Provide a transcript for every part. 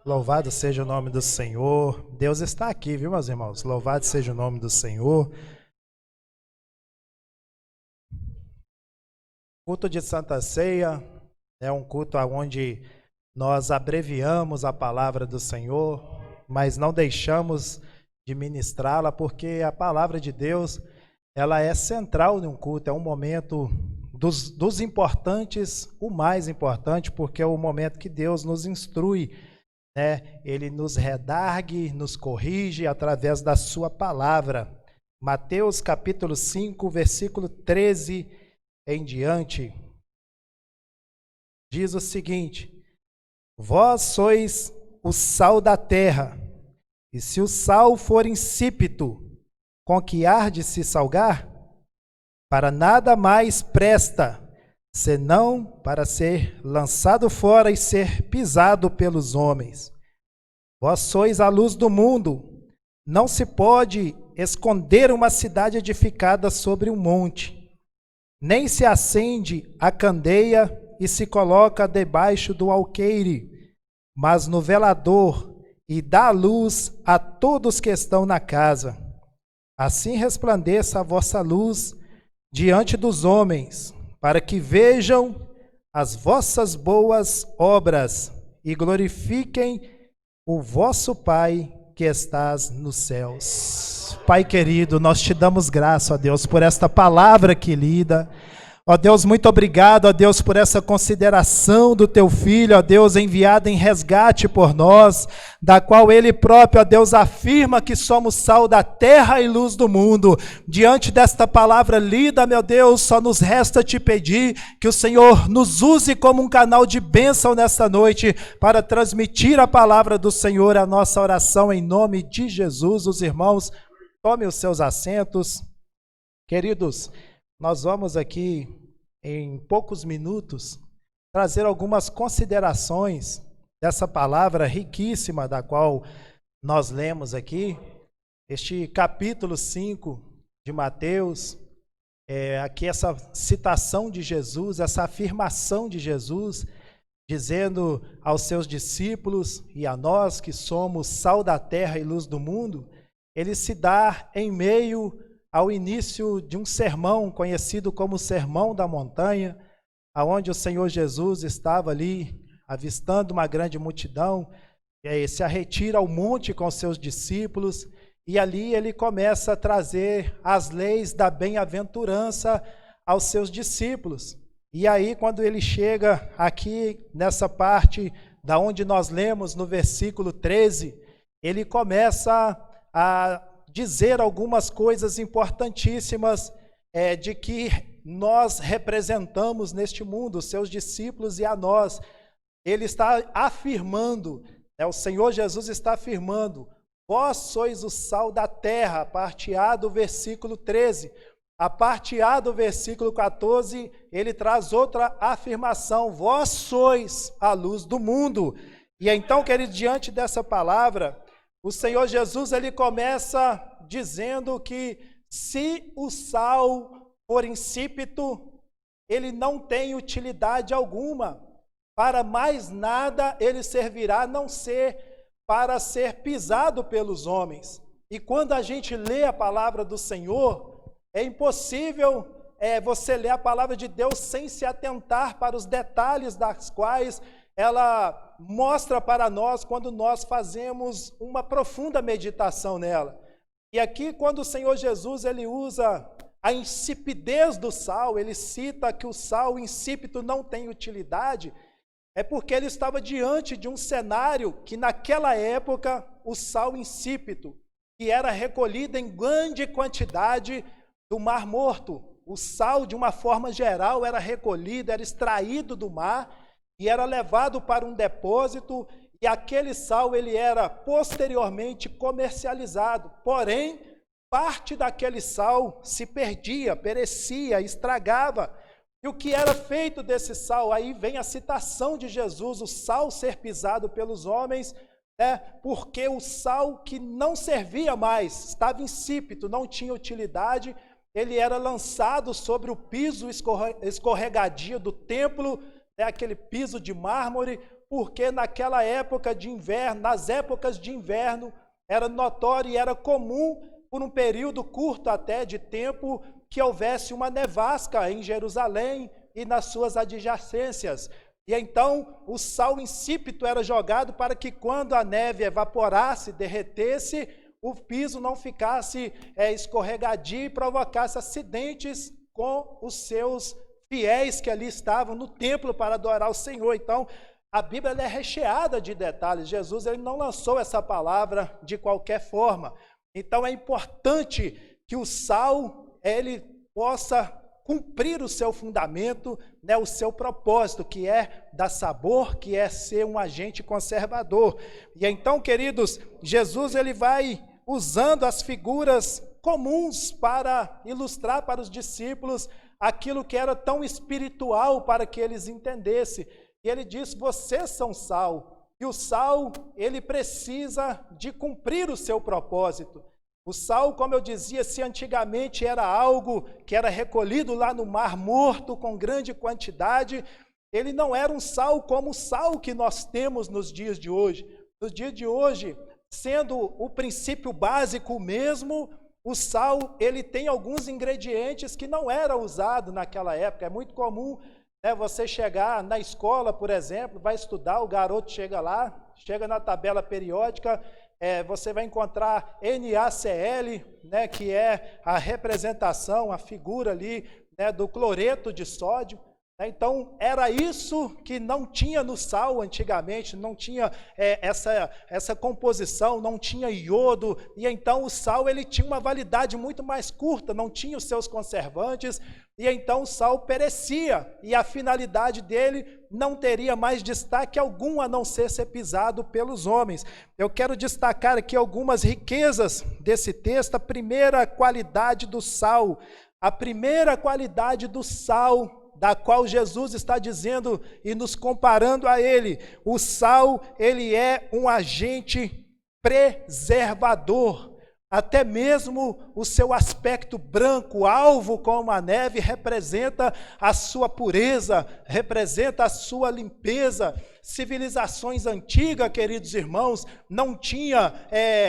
Louvado seja o nome do Senhor. Deus está aqui, viu, meus irmãos? Louvado seja o nome do Senhor. Culto de Santa Ceia é um culto onde nós abreviamos a palavra do Senhor, mas não deixamos de ministrá-la, porque a palavra de Deus, ela é central num culto, é um momento dos importantes, o mais importante, porque é o momento que Deus nos instrui, né? Ele nos redargue, nos corrige através da sua palavra. Mateus capítulo 5, versículo 13 em diante, diz o seguinte: vós sois o sal da terra, e se o sal for insípido, com que há de se salgar? Para nada mais presta, senão para ser lançado fora e ser pisado pelos homens. Vós sois a luz do mundo. Não se pode esconder uma cidade edificada sobre um monte, nem se acende a candeia e se coloca debaixo do alqueire, mas no velador, e dá luz a todos que estão na casa. Assim resplandeça a vossa luz diante dos homens, para que vejam as vossas boas obras e glorifiquem o vosso Pai que estás nos céus. Pai querido, nós te damos graça, ó Deus, por esta palavra que lida. Ó Deus, muito obrigado, ó Deus, por essa consideração do teu Filho, ó Deus, enviado em resgate por nós, da qual ele próprio, ó Deus, afirma que somos sal da terra e luz do mundo. Diante desta palavra lida, meu Deus, só nos resta te pedir que o Senhor nos use como um canal de bênção nesta noite, para transmitir a palavra do Senhor, a nossa oração em nome de Jesus. Os irmãos, tomem os seus assentos. Queridos, nós vamos aqui, em poucos minutos, trazer algumas considerações dessa palavra riquíssima da qual nós lemos aqui. Este capítulo 5 de Mateus, aqui essa citação de Jesus, essa afirmação de Jesus, dizendo aos seus discípulos e a nós que somos sal da terra e luz do mundo, ele se dá em meio ao início de um sermão conhecido como o Sermão da Montanha, aonde o Senhor Jesus estava ali avistando uma grande multidão, se arretira ao monte com seus discípulos, e ali ele começa a trazer as leis da bem-aventurança aos seus discípulos. E aí, quando ele chega aqui nessa parte da onde nós lemos no versículo 13, ele começa a dizer algumas coisas importantíssimas de que nós representamos neste mundo, os seus discípulos e a nós. Ele está afirmando, o Senhor Jesus está afirmando: vós sois o sal da terra, a parte A do versículo 13. A parte A do versículo 14, ele traz outra afirmação: vós sois a luz do mundo. E então, querido, diante dessa palavra, o Senhor Jesus, ele começa dizendo que se o sal for insípido, ele não tem utilidade alguma. Para mais nada ele servirá, a não ser para ser pisado pelos homens. E quando a gente lê a palavra do Senhor, é impossível você ler a palavra de Deus sem se atentar para os detalhes das quais ela mostra para nós quando nós fazemos uma profunda meditação nela. E aqui, quando o Senhor Jesus ele usa a insipidez do sal, ele cita que o sal insípido não tem utilidade, é porque ele estava diante de um cenário que naquela época o sal insípido, que era recolhido em grande quantidade do Mar Morto, o sal de uma forma geral era recolhido, era extraído do mar, e era levado para um depósito, e aquele sal ele era posteriormente comercializado. Porém, parte daquele sal se perdia, perecia, estragava. E o que era feito desse sal? Aí vem a citação de Jesus, o sal ser pisado pelos homens, porque o sal que não servia mais, estava insípido, não tinha utilidade, ele era lançado sobre o piso escorregadio do templo, aquele piso de mármore, porque naquela época de inverno, nas épocas de inverno, era notório e era comum, por um período curto até de tempo, que houvesse uma nevasca em Jerusalém e nas suas adjacências. E então o sal insípido era jogado para que quando a neve evaporasse, derretesse, o piso não ficasse escorregadio e provocasse acidentes com os seus fiéis que ali estavam no templo para adorar o Senhor. Então, a Bíblia é recheada de detalhes. Jesus ele não lançou essa palavra de qualquer forma. Então, é importante que o sal ele possa cumprir o seu fundamento, né, o seu propósito, que é dar sabor, que é ser um agente conservador. E então, queridos, Jesus ele vai usando as figuras comuns para ilustrar para os discípulos aquilo que era tão espiritual para que eles entendessem. E ele diz: vocês são sal, e o sal ele precisa de cumprir o seu propósito. O sal, como eu dizia, se antigamente era algo que era recolhido lá no Mar Morto com grande quantidade, ele não era um sal como o sal que nós temos nos dias de hoje. Nos dias de hoje, sendo o princípio básico mesmo, o sal ele tem alguns ingredientes que não eram usados naquela época. É muito comum você chegar na escola, por exemplo, vai estudar, o garoto chega lá, chega na tabela periódica, você vai encontrar NaCl, né, que é a representação, a figura ali, né, do cloreto de sódio. Então, era isso que não tinha no sal antigamente, não tinha essa composição, não tinha iodo, e então o sal ele tinha uma validade muito mais curta, não tinha os seus conservantes, e então o sal perecia, e a finalidade dele não teria mais destaque algum a não ser pisado pelos homens. Eu quero destacar aqui algumas riquezas desse texto. A primeira qualidade do sal, da qual Jesus está dizendo e nos comparando a ele. O sal, ele é um agente preservador. Até mesmo o seu aspecto branco, alvo como a neve, representa a sua pureza, representa a sua limpeza. Civilizações antigas, queridos irmãos, não tinha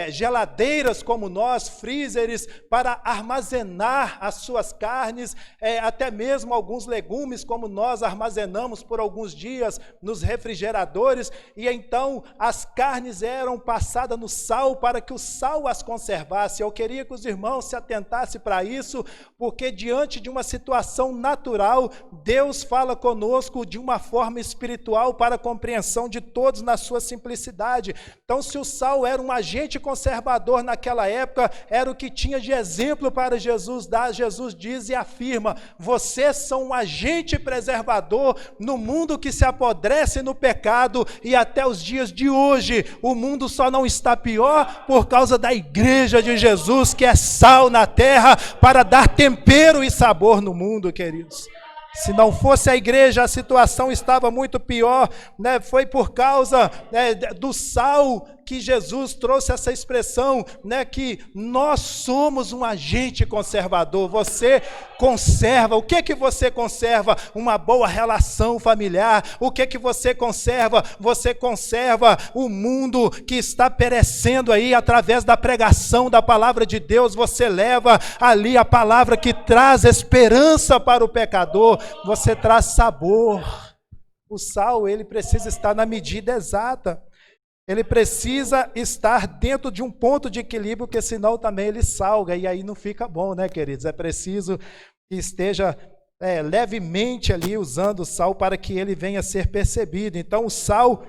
geladeiras como nós, freezers, para armazenar as suas carnes, até mesmo alguns legumes como nós armazenamos por alguns dias nos refrigeradores, e então as carnes eram passadas no sal para que o sal as conservasse. Eu queria que os irmãos se atentassem para isso, porque diante de uma situação natural, Deus fala conosco de uma forma espiritual para a compreensão de todos na sua simplicidade. Então, se o sal era um agente conservador naquela época, era o que tinha de exemplo para Jesus dar. Jesus diz e afirma: vocês são um agente preservador no mundo que se apodrece no pecado, e até os dias de hoje, o mundo só não está pior por causa da igreja de Jesus, que é sal na terra para dar tempero e sabor no mundo, queridos. Se não fosse a igreja, a situação estava muito pior, né? Foi por causa do sal que Jesus trouxe essa expressão, né? Que nós somos um agente conservador. Você conserva. O que você conserva? Uma boa relação familiar. O que você conserva? Você conserva o mundo que está perecendo aí através da pregação da palavra de Deus. Você leva ali a palavra que traz esperança para o pecador. Você traz sabor. O sal, ele precisa estar na medida exata. Ele precisa estar dentro de um ponto de equilíbrio, porque senão também ele salga, e aí não fica bom, né, queridos? É preciso que esteja levemente ali usando o sal para que ele venha a ser percebido. Então o sal,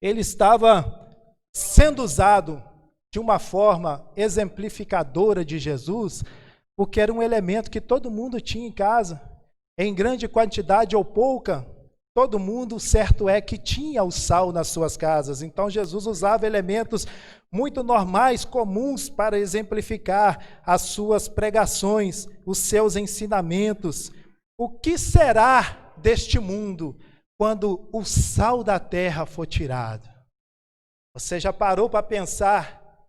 ele estava sendo usado de uma forma exemplificadora de Jesus, porque era um elemento que todo mundo tinha em casa, em grande quantidade ou pouca. Todo mundo, certo é, que tinha o sal nas suas casas. Então Jesus usava elementos muito normais, comuns, para exemplificar as suas pregações, os seus ensinamentos. O que será deste mundo quando o sal da terra for tirado? Você já parou para pensar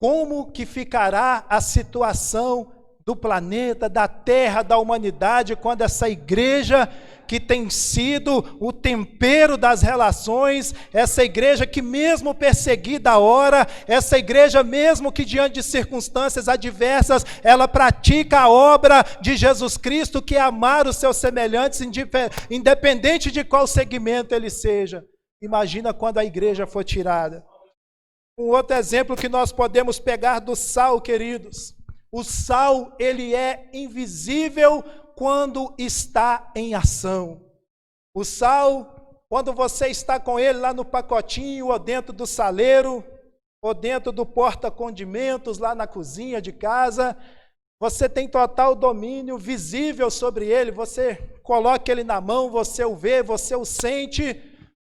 como que ficará a situação do planeta, da terra, da humanidade, quando essa igreja que tem sido o tempero das relações, essa igreja que mesmo perseguida ora, essa igreja mesmo que diante de circunstâncias adversas, ela pratica a obra de Jesus Cristo, que é amar os seus semelhantes, independente de qual segmento ele seja. Imagina quando a igreja for tirada. Um outro exemplo que nós podemos pegar do sal, queridos. O sal, ele é invisível quando está em ação. O sal, quando você está com ele lá no pacotinho, ou dentro do saleiro, ou dentro do porta-condimentos, lá na cozinha de casa, você tem total domínio visível sobre ele, você coloca ele na mão, você o vê, você o sente,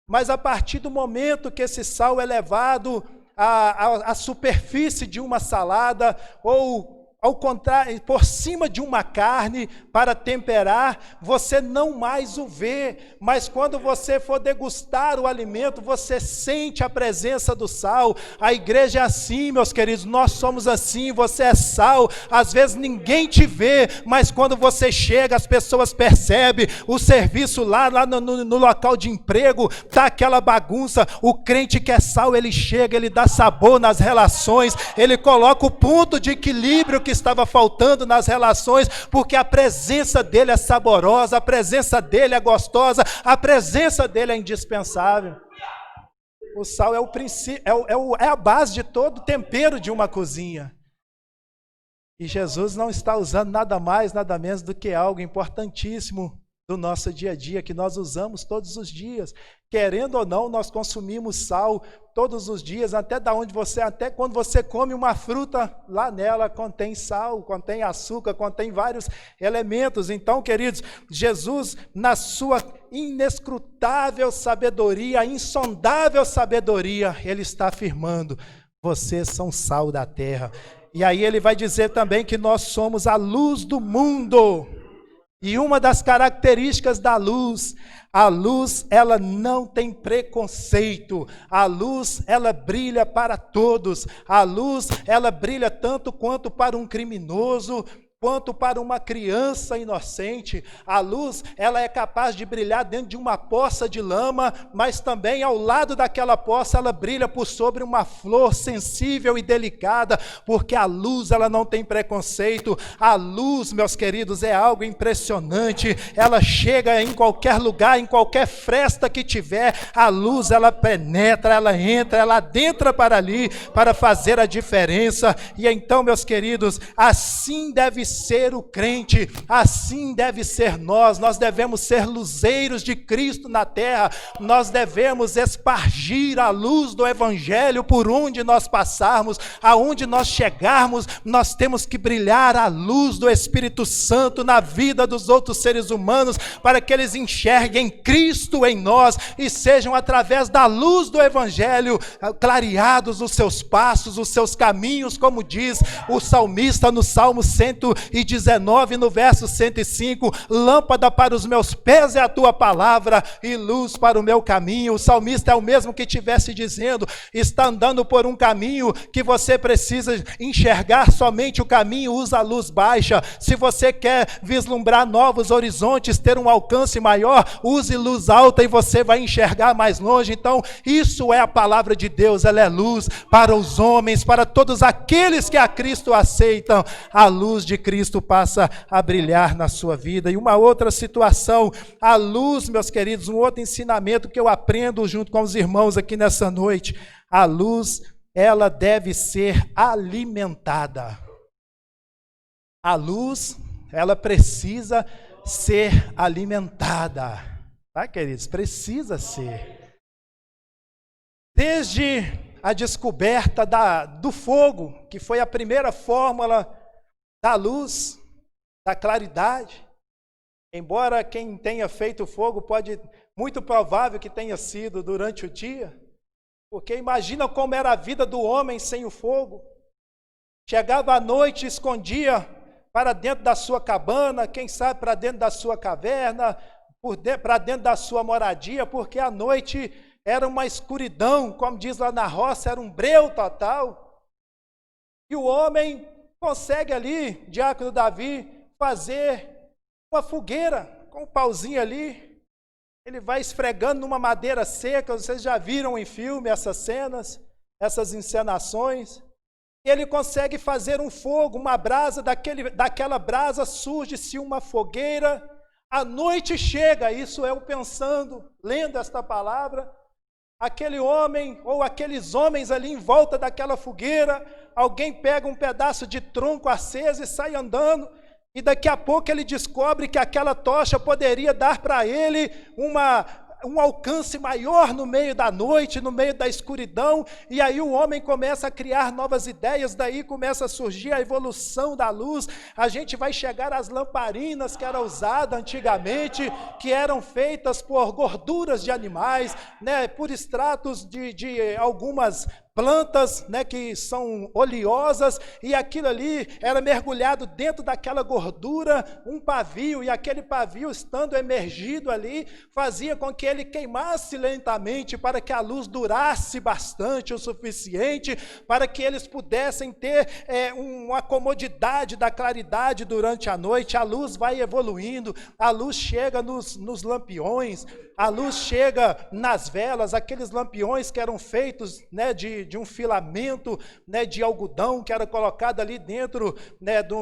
mas a partir do momento que esse sal é levado à superfície de uma salada, ou ao contrário, por cima de uma carne para temperar, você não mais o vê, mas quando você for degustar o alimento, você sente a presença do sal. A igreja é assim, meus queridos, nós somos assim, você é sal, às vezes ninguém te vê, mas quando você chega, as pessoas percebem, o serviço lá no local de emprego, tá aquela bagunça, o crente que é sal, ele chega, ele dá sabor nas relações, ele coloca o ponto de equilíbrio que estava faltando nas relações, porque a presença dele é saborosa, a presença dele é gostosa, a presença dele é indispensável. O sal é o princípio, é a base de todo tempero de uma cozinha. E Jesus não está usando nada mais, nada menos do que algo importantíssimo do nosso dia a dia, que nós usamos todos os dias. Querendo ou não, nós consumimos sal todos os dias, até quando você come uma fruta, lá nela contém sal, contém açúcar, contém vários elementos. Então, queridos, Jesus, na sua inescrutável sabedoria, insondável sabedoria, ele está afirmando: vocês são sal da terra. E aí ele vai dizer também que nós somos a luz do mundo. E uma das características da luz, a luz, ela não tem preconceito. A luz, ela brilha para todos. A luz, ela brilha tanto quanto para um criminoso, quanto para uma criança inocente. A luz, ela é capaz de brilhar dentro de uma poça de lama, mas também ao lado daquela poça, ela brilha por sobre uma flor sensível e delicada, porque a luz, ela não tem preconceito. A luz, meus queridos, é algo impressionante. Ela chega em qualquer lugar, em qualquer fresta que tiver, a luz, ela penetra, ela entra, ela adentra para ali, para fazer a diferença. E então, meus queridos, assim deve ser o crente, assim deve ser nós devemos ser luzeiros de Cristo na terra, nós devemos espargir a luz do Evangelho por onde nós passarmos, aonde nós chegarmos, nós temos que brilhar a luz do Espírito Santo na vida dos outros seres humanos, para que eles enxerguem Cristo em nós e sejam através da luz do Evangelho clareados os seus passos, os seus caminhos, como diz o salmista no Salmo 119, no verso 105, lâmpada para os meus pés é a tua palavra e luz para o meu caminho. O salmista é o mesmo que estivesse dizendo, está andando por um caminho que você precisa enxergar somente o caminho, usa a luz baixa. Se você quer vislumbrar novos horizontes, ter um alcance maior, use luz alta e você vai enxergar mais longe. Então, isso é a palavra de Deus, ela é luz para os homens, para todos aqueles que a Cristo aceitam. A luz de Cristo passa a brilhar na sua vida. E uma outra situação, a luz, meus queridos, um outro ensinamento que eu aprendo junto com os irmãos aqui nessa noite, a luz, ela deve ser alimentada. A luz, ela precisa ser alimentada, tá, queridos? Precisa ser. Desde a descoberta do fogo, que foi a primeira fórmula da luz, da claridade, embora quem tenha feito fogo muito provável que tenha sido durante o dia, porque imagina como era a vida do homem sem o fogo. Chegava à noite, escondia para dentro da sua cabana, quem sabe para dentro da sua caverna, para dentro da sua moradia, porque a noite era uma escuridão, como diz lá na roça, era um breu total. E o homem consegue ali, diácono Davi, fazer uma fogueira com um pauzinho ali, ele vai esfregando numa madeira seca. Vocês já viram em filme essas cenas, essas encenações? E ele consegue fazer um fogo, uma brasa, daquela brasa surge-se uma fogueira. A noite chega, isso eu pensando, lendo esta palavra, aquele homem ou aqueles homens ali em volta daquela fogueira, alguém pega um pedaço de tronco aceso e sai andando, e daqui a pouco ele descobre que aquela tocha poderia dar para ele um alcance maior no meio da noite, no meio da escuridão, e aí o homem começa a criar novas ideias, daí começa a surgir a evolução da luz. A gente vai chegar às lamparinas que eram usadas antigamente, que eram feitas por gorduras de animais, né, por extratos de algumas plantas, né, que são oleosas, e aquilo ali era mergulhado dentro daquela gordura, um pavio, e aquele pavio estando emergido ali, fazia com que ele queimasse lentamente, para que a luz durasse bastante, o suficiente, para que eles pudessem ter uma comodidade da claridade durante a noite. A luz vai evoluindo, a luz chega nos lampiões, a luz chega nas velas, aqueles lampiões que eram feitos, né, de um filamento, né, de algodão, que era colocado ali dentro, né, de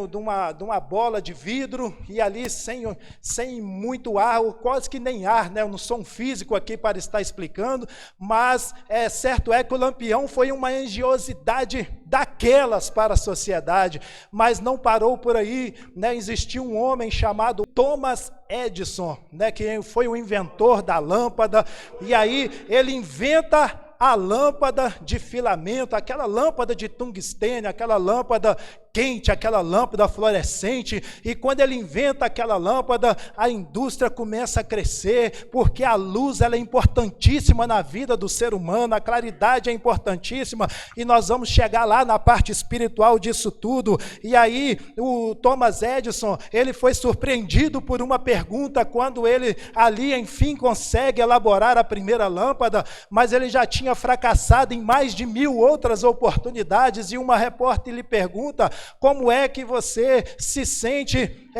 uma bola de vidro, e ali sem muito ar, ou quase que nem ar, né? Eu não sou um físico aqui para estar explicando, mas certo é que o lampião foi uma engenhosidade daquelas para a sociedade, mas não parou por aí, né? Existiu um homem chamado Thomas Edison, né, que foi o inventor da lâmpada, e aí ele inventa a lâmpada de filamento, aquela lâmpada de tungstênio, aquela lâmpada quente, aquela lâmpada fluorescente, e quando ele inventa aquela lâmpada, a indústria começa a crescer, porque a luz ela é importantíssima na vida do ser humano, a claridade é importantíssima, e nós vamos chegar lá na parte espiritual disso tudo. E aí o Thomas Edison, ele foi surpreendido por uma pergunta, quando ele ali enfim consegue elaborar a primeira lâmpada, mas ele já tinha fracassado em mais de 1000 outras oportunidades, e uma repórter lhe pergunta: como é que você se sente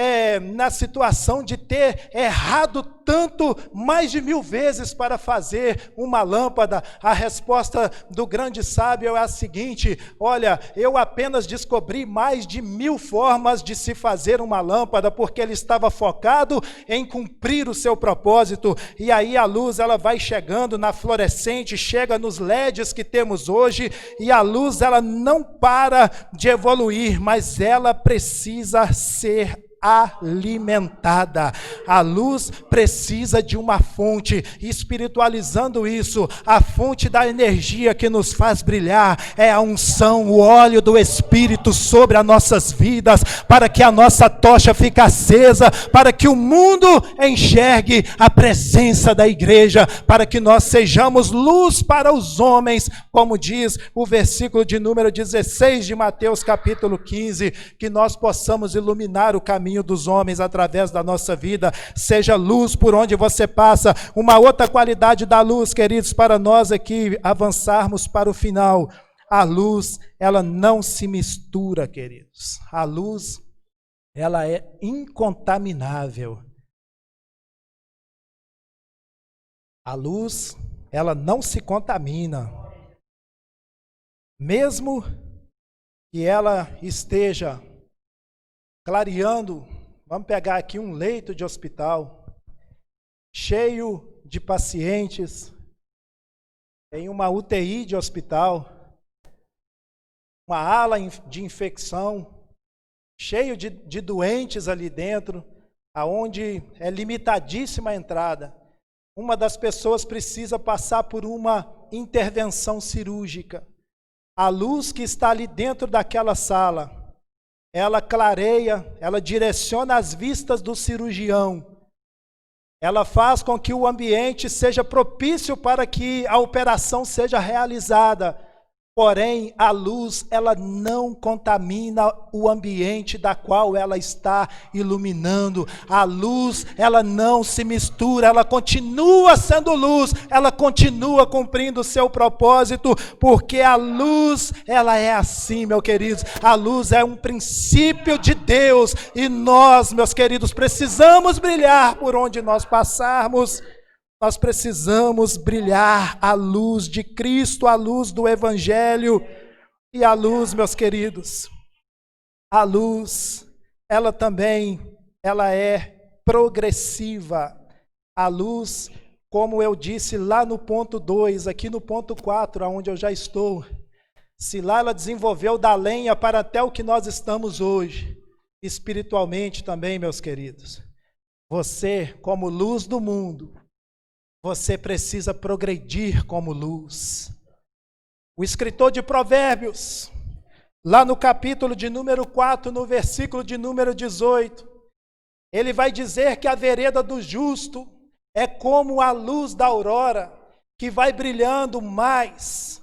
na situação de ter errado tanto, mais de 1000 vezes para fazer uma lâmpada? A resposta do grande sábio é a seguinte: olha, eu apenas descobri mais de 1000 formas de se fazer uma lâmpada, porque ele estava focado em cumprir o seu propósito. E aí a luz ela vai chegando na fluorescente, chega nos LEDs que temos hoje, e a luz ela não para de evoluir, mas ela precisa ser alimentada. A luz precisa de uma fonte. Espiritualizando isso, a fonte da energia que nos faz brilhar é a unção, o óleo do Espírito sobre as nossas vidas, para que a nossa tocha fique acesa, para que o mundo enxergue a presença da igreja, para que nós sejamos luz para os homens, como diz o versículo de número 16 de Mateus capítulo 15, que nós possamos iluminar o caminho dos homens através da nossa vida. Seja luz por onde você passa. Uma outra qualidade da luz, queridos, para nós aqui avançarmos para o final: a luz, ela não se mistura, queridos. A luz, ela é incontaminável. A luz, ela não se contamina. Mesmo que ela esteja clareando, vamos pegar aqui um leito de hospital, cheio de pacientes, em uma UTI de hospital, uma ala de infecção, cheio de doentes ali dentro, aonde é limitadíssima a entrada. Uma das pessoas precisa passar por uma intervenção cirúrgica. A luz que está ali dentro daquela sala, ela clareia, ela direciona as vistas do cirurgião. Ela faz com que o ambiente seja propício para que a operação seja realizada. Porém, a luz, ela não contamina o ambiente da qual ela está iluminando. A luz, ela não se mistura, ela continua sendo luz, ela continua cumprindo o seu propósito, porque a luz, ela é assim, meus queridos. A luz é um princípio de Deus, e nós, meus queridos, precisamos brilhar por onde nós passarmos. Nós precisamos brilhar a luz de Cristo, a luz do Evangelho. E a luz, meus queridos, a luz, ela é progressiva. A luz, como eu disse lá no ponto 2, aqui no ponto 4, onde eu já estou, se lá ela desenvolveu da lenha para até o que nós estamos hoje, espiritualmente também, meus queridos. Você, como luz do mundo, você precisa progredir como luz. O escritor de Provérbios, lá no capítulo de número 4, no versículo de número 18, ele vai dizer que a vereda do justo é como a luz da aurora, que vai brilhando mais,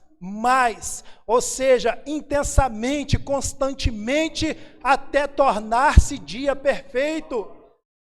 ou seja, intensamente, constantemente, até tornar-se dia perfeito.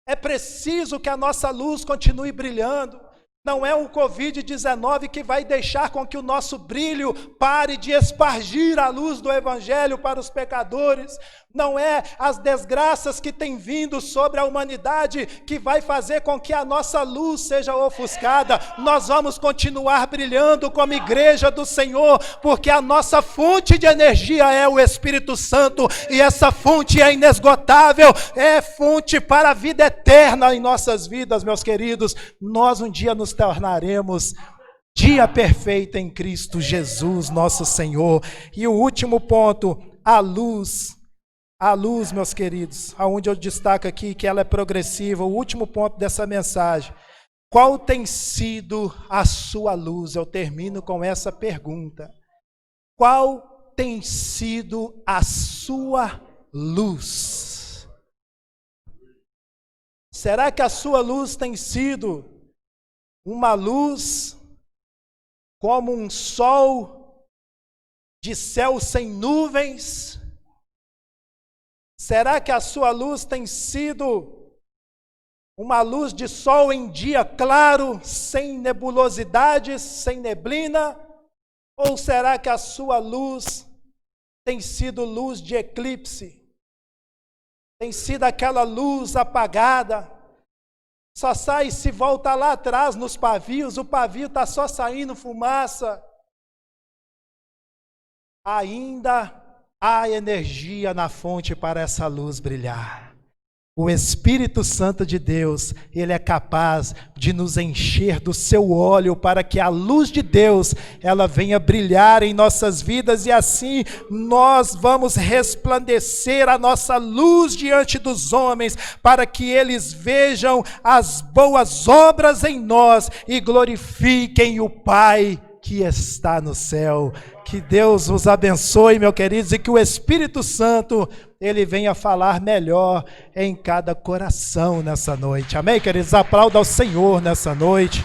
É preciso que a nossa luz continue brilhando. Não é o Covid-19 que vai deixar com que o nosso brilho pare de espargir a luz do Evangelho para os pecadores. Não é as desgraças que têm vindo sobre a humanidade que vai fazer com que a nossa luz seja ofuscada. Nós vamos continuar brilhando como igreja do Senhor, porque a nossa fonte de energia é o Espírito Santo, e essa fonte é inesgotável, é fonte para a vida eterna em nossas vidas, meus queridos. Nós um dia nos tornaremos dia perfeito em Cristo Jesus, nosso Senhor. E o último ponto, a luz, meus queridos, aonde eu destaco aqui que ela é progressiva, o último ponto dessa mensagem. Qual tem sido a sua luz? Eu termino com essa pergunta. Qual tem sido a sua luz? Será que a sua luz tem sido uma luz como um sol de céu sem nuvens? Será que a sua luz tem sido uma luz de sol em dia claro, sem nebulosidades, sem neblina? Ou será que a sua luz tem sido luz de eclipse? Tem sido aquela luz apagada? Só sai se volta lá atrás nos pavios, o pavio está só saindo fumaça. Ainda há energia na fonte para essa luz brilhar. O Espírito Santo de Deus, ele é capaz de nos encher do seu óleo para que a luz de Deus, ela venha brilhar em nossas vidas, e assim nós vamos resplandecer a nossa luz diante dos homens, para que eles vejam as boas obras em nós e glorifiquem o Pai que está no céu. Que Deus os abençoe, meus queridos, e que o Espírito Santo, ele venha falar melhor em cada coração nessa noite. Amém, queridos? Aplauda ao Senhor nessa noite.